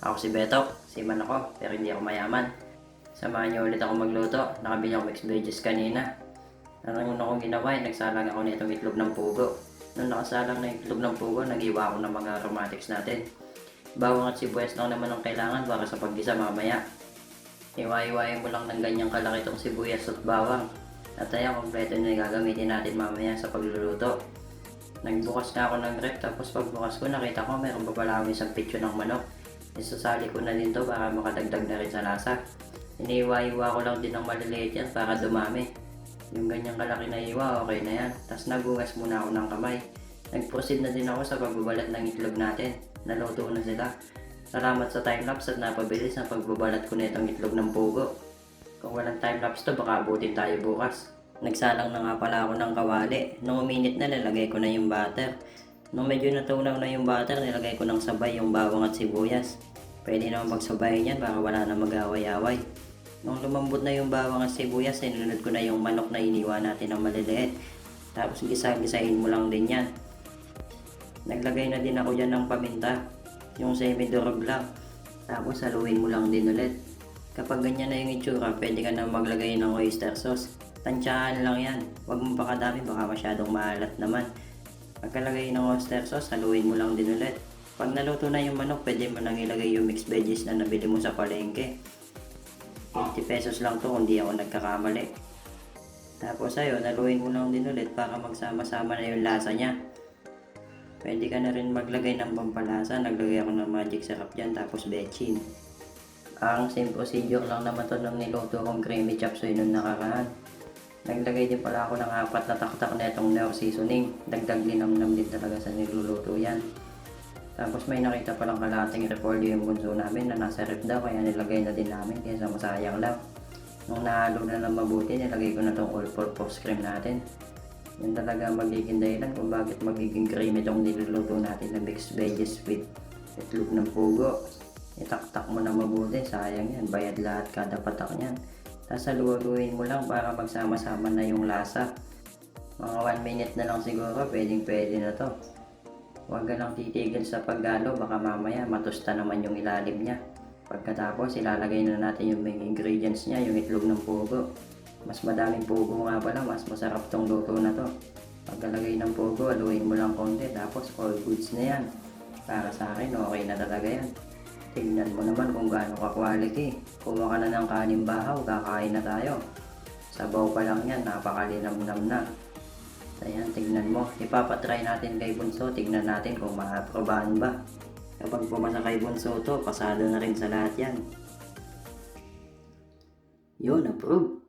Ako si Beto, siman ako, pero hindi ako mayaman. Samahan niyo ulit ako magluto. Nakabili ako mixed veggies kanina. Ang una kong ginawa ay nagsalang ako nitong itlog ng pugo. Nung nakasalang na itlog ng pugo, nag-iwa ako ng mga aromatics natin. Bawang at sibuyas lang naman ang kailangan para sa paggisa mamaya. Iwa-iwain mo lang ng ganyang kalaki itong sibuyas at bawang. At ayan, kompleto na yung gagamitin natin mamaya sa pagluluto. Nagbukas na ako ng rep, tapos pagbukas ko nakita ko mayroon pa pala akong isang pitsyo ng manok. Isasali ko na din to para makadagdag na rin sa lasa. Iniiwa-iwa ko lang din ng maliliit yan para dumami. Yung ganyang kalaki na iwa, okay na yan. Tapos nagugas muna ako ng kamay. Nag-proceed na din ako sa pagbabalat ng itlog natin. Naluto na sila. Salamat sa timelapse at napabilis ang pagbabalat ko na itong itlog ng pugo. Kung walang timelapse to, baka abutin tayo bukas. Nagsalang na nga pala ako ng kawali. Nung uminit na, nilagay ko na yung butter. Nung medyo natunaw na yung butter, nilagay ko ng sabay yung bawang at sibuyas. Pwede naman pagsabayin yan para wala na mag-away-away. Nung lumambot na yung bawang at sibuyas, sinunod ko na yung manok na iniwa natin ng maliliit. Tapos gisa-gisahin mo lang din yan. Naglagay na din ako dyan ng paminta. Yung semi-durog lang. Tapos haluin mo lang din ulit. Kapag ganyan na yung itsura, pwede ka na maglagay ng oyster sauce. Tansyahan lang yan. Huwag mo pakadami, baka masyadong maalat naman. Pagkalagay ng oyster sauce, haluin mo lang din ulit. Pag naluto na yung manok, pwede mo nang ilagay yung mixed veggies na nabili mo sa palengke. 50 pesos lang to kung di ako nagkakamali. Tapos ayun, haluin mo lang din ulit para magsama-sama na yung lasa niya. Pwede ka na rin maglagay ng pampalasa. Naglagay ako ng magic syrup dyan, tapos bechin. Ang same procedure lang naman to nung niluto kong creamy chop suey nung nakaraan. Naglagay din pala ako ng 4 na taktak na itong Knorr seasoning. Dagdag linamnam din talaga sa niluluto yan. Tapos may nakita palang kalating repolyo yung bunso namin na nasa ref daw, kaya nilagay na din namin kaysa masayang lang. Nung nahalo na lang mabuti, nilagay ko na itong all-purpose cream natin. Yun talaga magiging dahilan kung bakit magiging creamy itong niluluto natin na mixed veggies with itlog ng pugo. Itaktak mo na mabuti, sayang yan, bayad lahat kada patak niyan. Tapos haluin mo lang para magsama-sama na yung lasa. Mga 1 minute na lang siguro, pwede na to. Huwag ka lang titigil sa paghalo, baka mamaya matusta naman yung ilalim niya. Pagkatapos ilalagay na natin yung mga ingredients niya, yung itlog ng pugo. Mas madaming pugo nga pala, mas masarap tong luto na to. Pagkalagay ng pugo, haluin mo lang konti, tapos all goods na yan. Para sa akin, okay na talaga yan. Tignan mo naman kung gaano ka-quality. Kumuha ka na ng kanin bahaw, kakain na tayo. Sabaw pa lang yan, napakalinamnam na. Ayan, tignan mo. Ipapatry natin kay Bunso, tignan natin kung maaprobahan ba. Kapag pumasa kay Bunso to, pasado na rin sa lahat yan. Yun, approve.